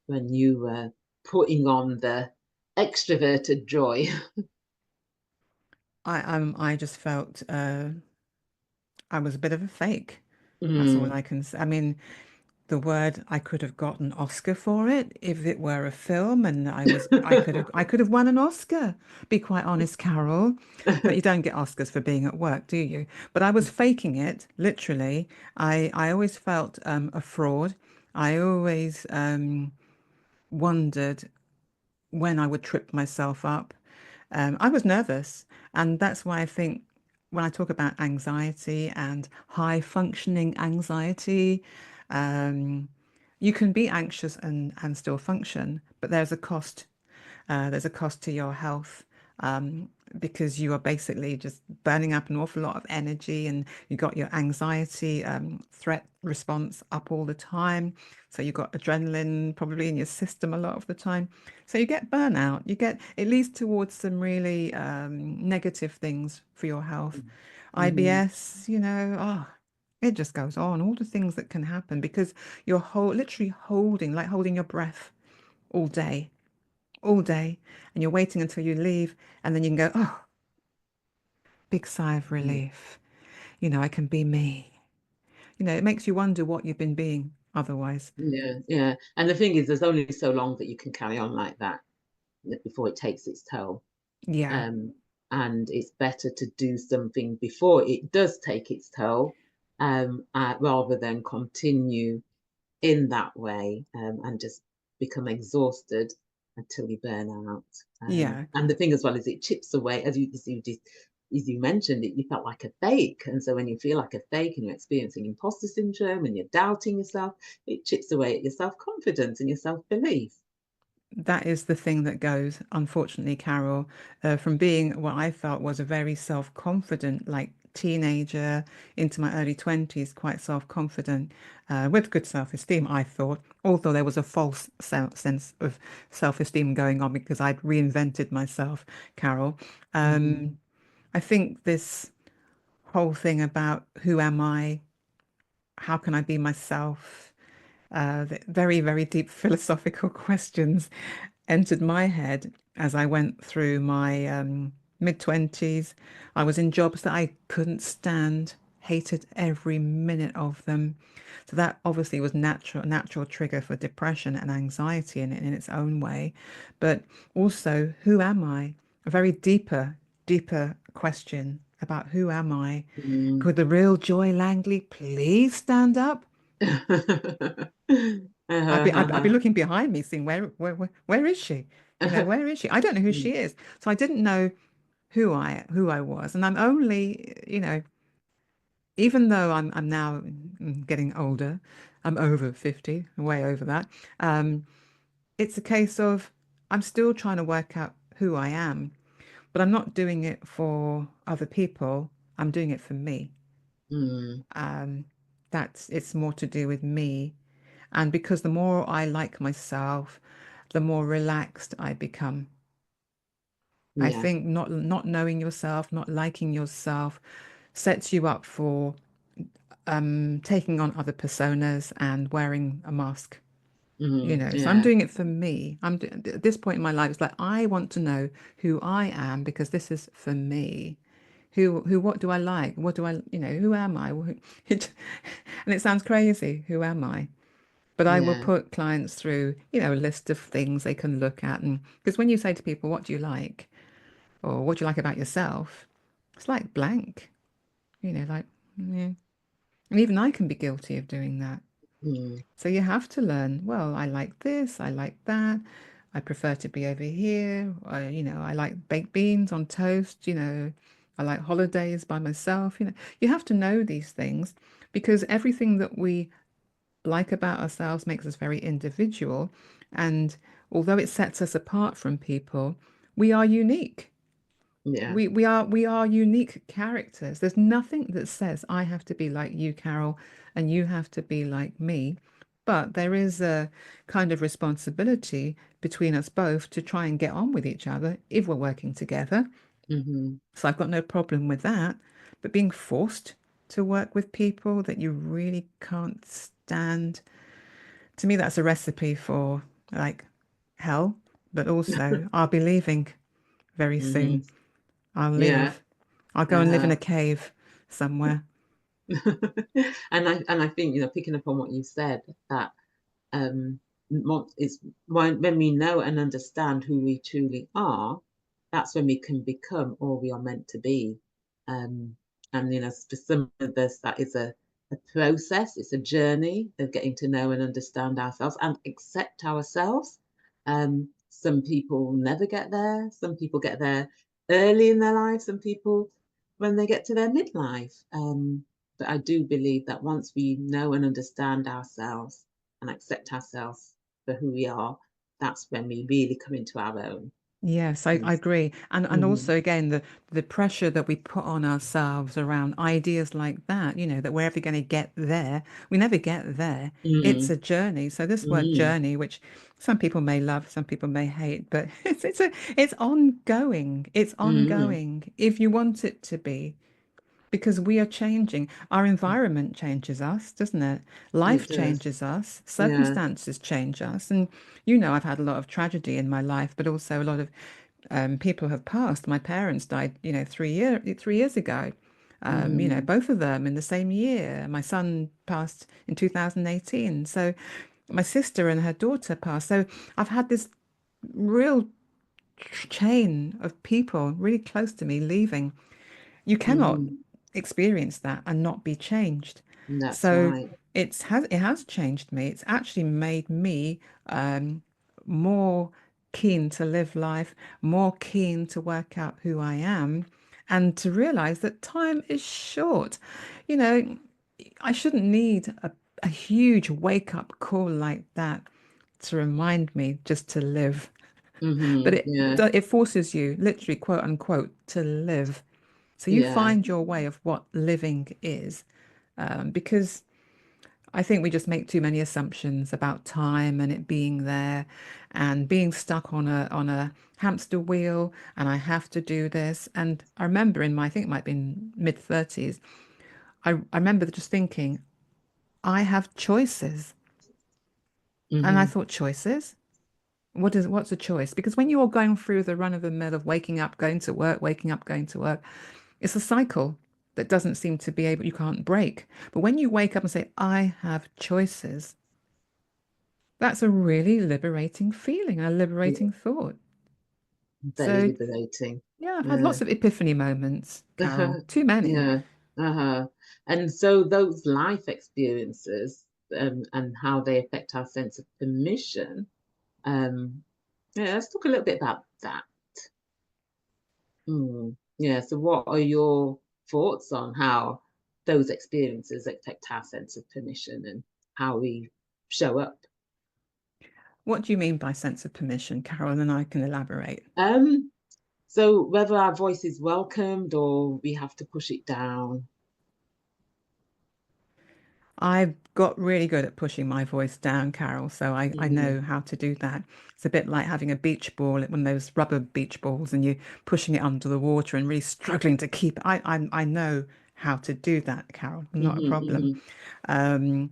when you were putting on the extroverted joy? I just felt I was a bit of a fake. That's all Mm. I can say. I mean, the word I could have got an Oscar for it if it were a film, and I could have won an Oscar. Be quite honest, Carol, but you don't get Oscars for being at work, do you? But I was faking it, literally. I always felt a fraud. I always wondered when I would trip myself up. I was nervous, and that's why I think when I talk about anxiety and high functioning anxiety, um, you can be anxious and still function, but there's a cost. There's a cost to your health because you are basically just burning up an awful lot of energy and you got your anxiety threat response up all the time. So you've got adrenaline probably in your system a lot of the time. So you get burnout. It leads towards some really negative things for your health. Hmm. IBS, oh, It just goes on, all the things that can happen because you're literally holding, like holding your breath all day, all day, and you're waiting until you leave, and then you can go, oh, big sigh of Mm. relief. You know, I can be me. You know, it makes you wonder what you've been being otherwise. Yeah, yeah. And the thing is, there's only so long that you can carry on like that before it takes its toll. Yeah, Um, and it's better to do something before it does take its toll, rather than continue in that way, and just become exhausted until you burn out. yeah. And the thing as well is it chips away, as you mentioned, you felt like a fake. And so when you feel like a fake and you're experiencing imposter syndrome and you're doubting yourself, it chips away at your self-confidence and your self-belief. That is the thing that goes, unfortunately, Carol, from being what I felt was a very self-confident, like teenager into my early 20s, quite self-confident, with good self-esteem, I thought, although there was a false sense of self-esteem going on because I'd reinvented myself, Carol. Mm, Um, I think this whole thing about who am I? How can I be myself? Very, very deep philosophical questions entered my head as I went through my mid-20s. I was in jobs that I couldn't stand, hated every minute of them. So that obviously was a natural trigger for depression and anxiety in its own way. But also, who am I? A very deeper question about who am I? mm. Could the real Joy Langley please stand up? I'd be looking behind me, seeing where is she? You know, where is she? I don't know who Mm, she is. So I didn't know who I was, and I'm only, you know, even though I'm now getting older, I'm over 50, way over that. Um, it's a case of I'm still trying to work out who I am, but I'm not doing it for other people. I'm doing it for me. mm, Um, that's it's more to do with me. And because the more I like myself, the more relaxed I become. I yeah. think not knowing yourself, not liking yourself sets you up for taking on other personas and wearing a mask. You know, so I'm Yeah. doing it for me. At this point in my life, it's like I want to know who I am because this is for me. What do I like? What do I, you know, who am I? And it sounds crazy. Who am I? But I will Yeah. put clients through, you know, a list of things they can look at. And because when you say to people, what do you like? Or what do you like about yourself? It's like blank, you know, like, yeah. And even I can be guilty of doing that. Mm, So you have to learn, well, I like this, I like that. I prefer to be over here. You know, I like baked beans on toast, you know, I like holidays by myself. You know, you have to know these things because everything that we like about ourselves makes us very individual. And although it sets us apart from people, we are unique. yeah. We are unique characters. There's nothing that says I have to be like you, Carol, and you have to be like me. But there is a kind of responsibility between us both to try and get on with each other if we're working together. Hmm. So I've got no problem with that. But being forced to work with people that you really can't stand, to me, that's a recipe for like hell. But also, I'll be leaving very Hmm. soon. I'll Yeah. leave. I'll go and live in a Uh, cave somewhere. and I think, picking up on what you said, that what is when we know and understand who we truly are, that's when we can become all we are meant to be. Um, and for some of us, that is a process. It's a journey of getting to know and understand ourselves and accept ourselves. Some people never get there. Some people get there early in their lives. Some people when they get to their midlife. But I do believe that once we know and understand ourselves and accept ourselves for who we are, that's when we really come into our own. Yes, I agree. And Mm-hmm. also again the pressure that we put on ourselves around ideas like that, you know, that we're ever going to get there. We never get there. It's Mm-hmm. a journey. So this word journey, which some people may love, some people may hate, but it's ongoing. It's Mm-hmm. ongoing if you want it to be. because we are changing. Our environment changes us, doesn't it? It Life does. changes us, Yeah. circumstances change us. And you know, I've had a lot of tragedy in my life, but also a lot of people have passed. My parents died, 3 years ago. Mm, Both of them in the same year. My son passed in 2018. So my sister and her daughter passed. So I've had this real chain of people really close to me leaving. You cannot mm, experience that and not be changed. that's So right. it has changed me. It's actually made me more keen to live life, more keen to work out who I am, and to realize that time is short. You know, I shouldn't need a huge wake up call like that to remind me just to live. But Hmm. Yeah. it forces you, literally, quote unquote, to live. So you Yeah. find your way of what living is, because I think we just make too many assumptions about time and it being there, and being stuck on a hamster wheel. And I have to do this. And I remember I think it might have been mid 30s. I remember just thinking, I have choices, and I Hmm. thought, choices. What's a choice? Because when you're going through the run of the mill of waking up, going to work, waking up, going to work, it's a cycle that doesn't seem to be able, you can't break. But when you wake up and say, I have choices, that's a really liberating feeling, a liberating thought. Very So, liberating. yeah, I've had Yeah. lots of epiphany moments, Carol, too many. Yeah. Uh-huh. And so those life experiences, and how they affect our sense of permission. Um, yeah, let's talk a little bit about that. Yeah. So what are your thoughts on how those experiences affect our sense of permission and how we show up? What do you mean by sense of permission, Carol? And I can elaborate. Um, so whether our voice is welcomed or we have to push it down. I've got really good at pushing my voice down, Carol, so I Mm-hmm. know how to do that. It's a bit like having a beach ball, one of those rubber beach balls, and you pushing it under the water and really struggling to keep. I know how to do that, Carol. Not a Mm-hmm. problem. Mm-hmm. Um,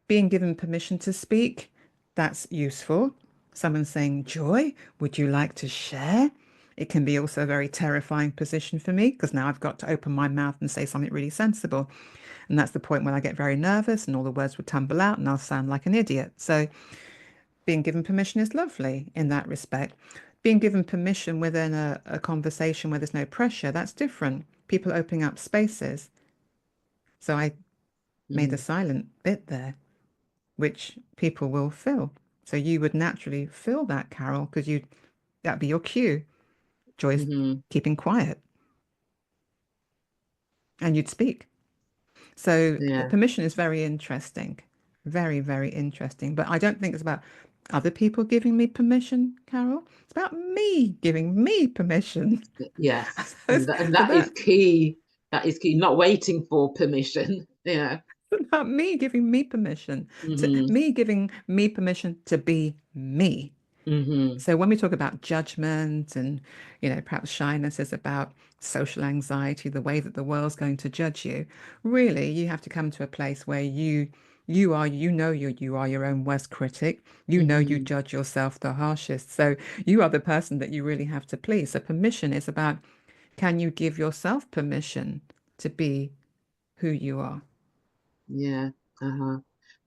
Being given permission to speak, that's useful. Someone saying, Joy, would you like to share? It can be also a very terrifying position for me because now I've got to open my mouth and say something really sensible. And that's the point when I get very nervous and all the words would tumble out and I'll sound like an idiot. So being given permission is lovely in that respect. Being given permission within a conversation where there's no pressure, that's different. People opening up spaces. So I made a Mm-hmm. silent bit there, which people will fill. So you would naturally fill that, Carol, because that'd be your cue. Joy's Mm-hmm. keeping quiet, and you'd speak. So Yeah. permission is very interesting, very, very interesting. But I don't think it's about other people giving me permission, Carol. It's about me giving me permission. Yes. So And so that is that key. That is key. Not waiting for permission. Yeah. about me giving me permission Mm-hmm. to be me. Mm-hmm. So when we talk about judgment and, perhaps shyness is about social anxiety, the way that the world's going to judge you, really you have to come to a place where you are your own worst critic. You Mm-hmm. judge yourself the harshest. So you are the person that you really have to please. So permission is about, can you give yourself permission to be who you are? Yeah. Uh-huh.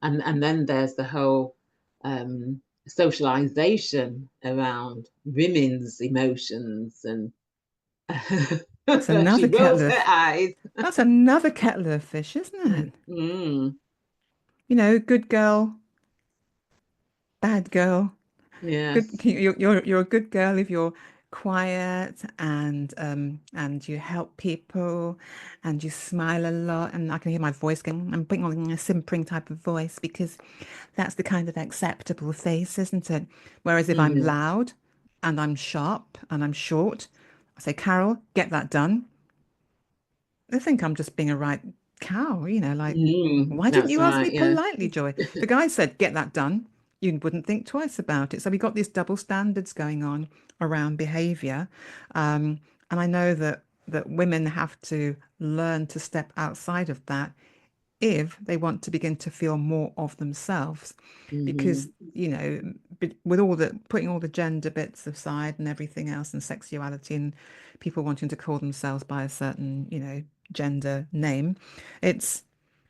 And then there's the whole socialization around women's emotions and That's she another rolls kettle her of eyes. that's another kettle of fish, isn't it? Mm. Good girl, bad girl. Good, Yes. you're a good girl if you're quiet and you help people and you smile a lot. And I can hear my voice going, I'm putting on a simpering type of voice because that's the kind of acceptable face, isn't it? Whereas if I'm Mm. loud and I'm sharp and I'm short, I say, Carol, get that done. They think I'm just being a right cow, like, Mm. why didn't That's you ask me right. Yeah. politely, Joy? If a guy said, get that done, you wouldn't think twice about it. So we got these double standards going on around behavior. And I know that that women have to learn to step outside of that if they want to begin to feel more of themselves. Because, Mhm. you know, with all the putting all the gender bits aside and everything else and sexuality and people wanting to call themselves by a certain, you know, gender name, it's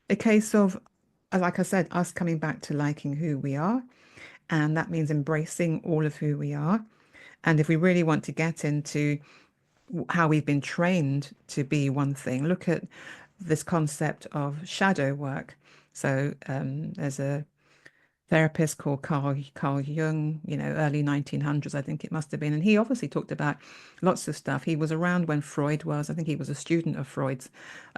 a case of, like I said, us coming back to liking who we are. And that means embracing all of who we are. And if we really want to get into how we've been trained to be one thing, look at this concept of shadow work. So there's a therapist called Carl Jung, you know, early 1900s, I think it must have been. And he obviously talked about lots of stuff. He was around when Freud was. I think he was a student of Freud's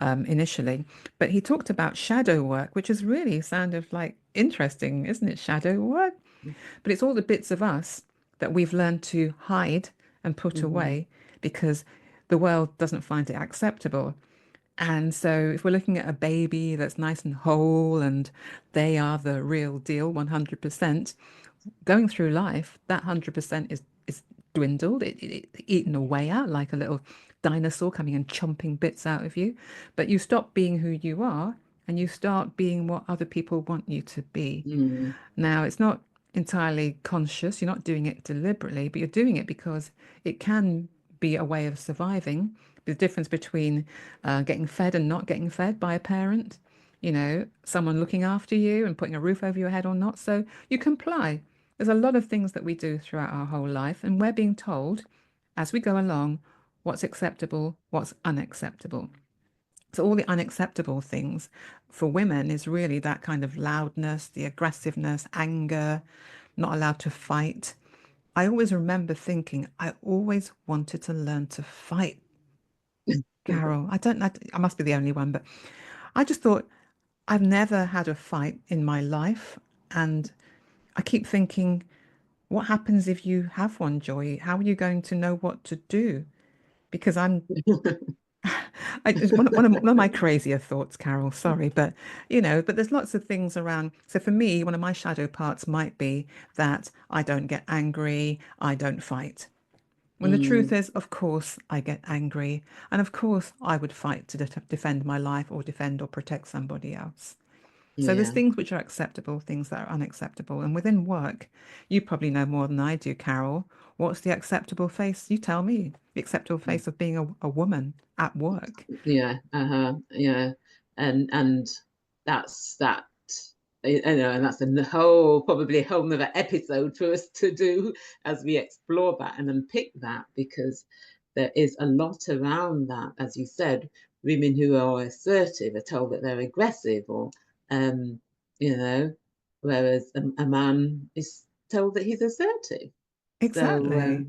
initially. But he talked about shadow work, which is really sounded like interesting, isn't it? Shadow work. But it's all the bits of us that we've learned to hide and put Mhm. away because the world doesn't find it acceptable. And so, if we're looking at a baby that's nice and whole and they are the real deal, 100%, going through life, that 100% is dwindled, eaten away at like a little dinosaur coming and chomping bits out of you. But you stop being who you are and you start being what other people want you to be. Mhm. Now, it's not entirely conscious, you're not doing it deliberately, but you're doing it because it can be a way of surviving. The difference between getting fed and not getting fed by a parent, you know, someone looking after you and putting a roof over your head or not. So you comply. There's a lot of things that we do throughout our whole life, and we're being told as we go along what's acceptable, what's unacceptable. So all the unacceptable things for women is really that kind of loudness, the aggressiveness, anger, not allowed to fight. I always remember thinking I always wanted to learn to fight, Carol. I don't know, I must be the only one, but I just thought I've never had a fight in my life. And I keep thinking, what happens if you have one, Joy? How are you going to know what to do? Because it's one of my crazier thoughts, Carol. Sorry, but you know, but there's lots of things around. So for me, one of my shadow parts might be that I don't get angry, I don't fight. When the truth Mm. is, of course, I get angry, and of course, I would fight to defend my life or defend or protect somebody else. So there's Yeah. things which are acceptable, things that are unacceptable. And within work, you probably know more than I do, Carol. What's the acceptable face? You tell me. The acceptable face of being a woman at work. Yeah. Uh-huh. Yeah. And that's that. I know, and that's a whole, probably a whole nother episode for us to do as we explore that and unpick that, because there is a lot around that. As you said, women who are assertive are told that they're aggressive, or um, you know, whereas a man is told that he's assertive. So, Exactly.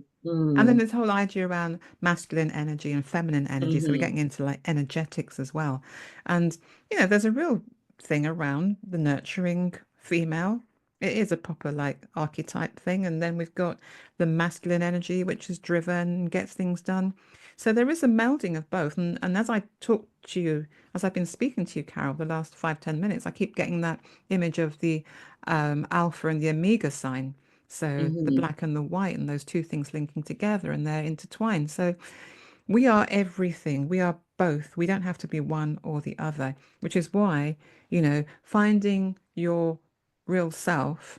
And then mm, this whole idea around masculine energy and feminine energy. So we're hmm getting into like energetics as well. And, you know, there's a real thing around the nurturing female. It is a proper like archetype thing. And then we've got the masculine energy, which is driven, gets things done. So there is a melding of both. And as I talk to you, as I've been speaking to you, Carol, the last 5, 10 minutes, I keep getting that image of the alpha and the omega sign. So the hmm black and the white, and those two things linking together, and they're intertwined. So we are everything. We are both. We don't have to be one or the other, which is why, you know, finding your real self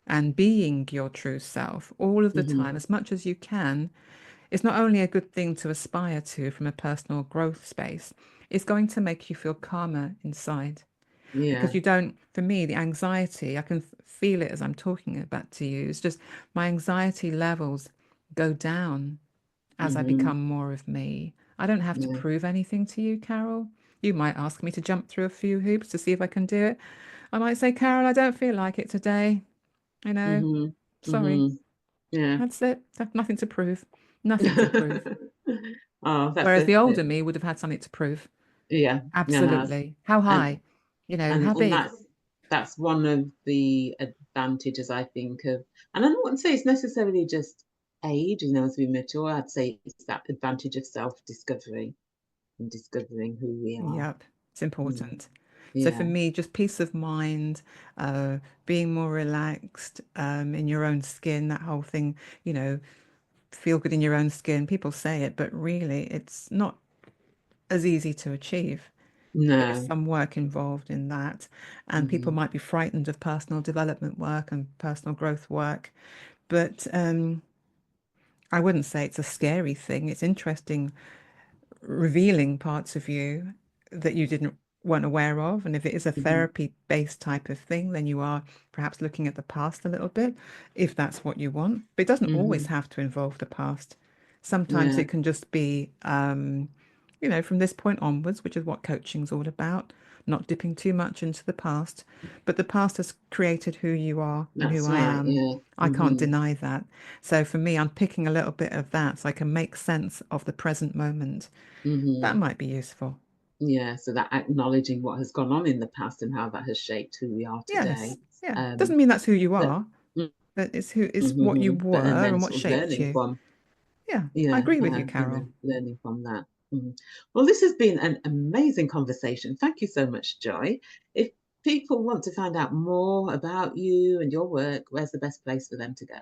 and being your true self all of the hmm time, as much as you can, is not only a good thing to aspire to from a personal growth space, it's going to make you feel calmer inside because yeah. you don't, for me, the anxiety, I can feel it as I'm talking about to you. It's just my anxiety levels go down as I hmm become more of me. I don't have to Yeah. prove anything to you, Carol. You might ask me to jump through a few hoops to see if I can do it. I might say, Carol, I don't feel like it today. You know, hmm sorry. hmm Yeah. That's it. That's nothing to prove. Nothing to prove. Oh, that's Whereas the older it. me would have had something to prove. Yeah, it has. Absolutely. How And high? You know, and how and big? that's one of the advantages I think of. And I wouldn't say it's necessarily just age, as we mature. I'd say it's that advantage of self-discovery and discovering who we are. Yep, it's Mm. important. So for Yeah. me, just peace of mind, being more relaxed, in your own skin, that whole thing, you know, feel good in your own skin. People say it, but really it's not as easy to achieve. There's No. some work involved in that, and people Mm-hmm. might be frightened of personal development work and personal growth work. But I wouldn't say it's a scary thing. It's interesting revealing parts of you that you didn't weren't aware of. And if it is a Mm-hmm. therapy-based type of thing, then you are perhaps looking at the past a little bit, if that's what you want. But it doesn't always Mm-hmm. have to involve the past. Sometimes Yeah. it can just be, from this point onwards, which is what coaching's all about, not dipping too much into the past. But the past has created who you are and who That's I right. am. Yeah. I can't Mm-hmm. deny that. So for me, I'm picking a little bit of that so I can make sense of the present moment. That Mm-hmm. might be useful. Yeah. So that acknowledging what has gone on in the past and how that has shaped who we are Yes. today. Yeah. Um, Doesn't mean that's who you but are, but it's who is what you mm-hmm. But and were then and what sort of shaped learning you. from, Yeah, I yeah, agree with you, Carol. learning from that. Mhm. Well, this has been an amazing conversation. Thank you so much, Joy. If people want to find out more about you and your work, where's the best place for them to go?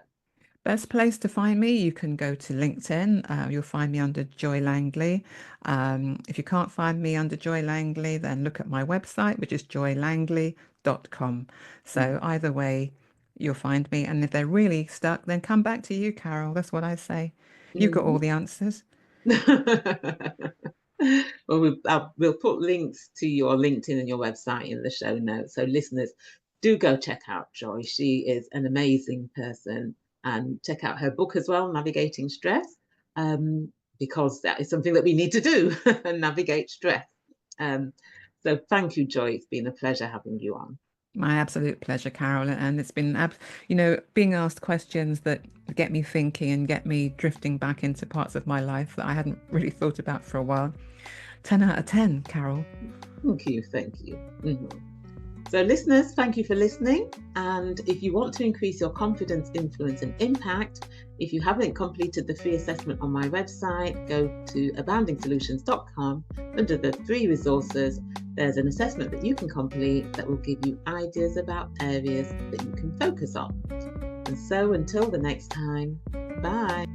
Best place to find me, you can go to LinkedIn. You'll find me under Joy Langley. If you can't find me under Joy Langley, then look at my website, which is joylangley.com. So Mhm. either way, you'll find me. And if they're really stuck, then come back to you, Carol. That's what I say. You've got all Mhm. the answers. Well, we'll put links to your LinkedIn and your website in the show notes. So, listeners, do go check out Joy. She is an amazing person, and check out her book as well, Navigating Stress, because that is something that we need to do and navigate stress. Um, so, thank you, Joy. It's been a pleasure having you on. My absolute pleasure, Carol. And it's been, being asked questions that get me thinking and get me drifting back into parts of my life that I hadn't really thought about for a while. 10 out of 10, Carol. Thank you. Thank you. Mhm. So, listeners, thank you for listening. And if you want to increase your confidence, influence, and impact, if you haven't completed the free assessment on my website, go to aboundingsolutions.com. Under the free resources, there's an assessment that you can complete that will give you ideas about areas that you can focus on. And so, until the next time, bye.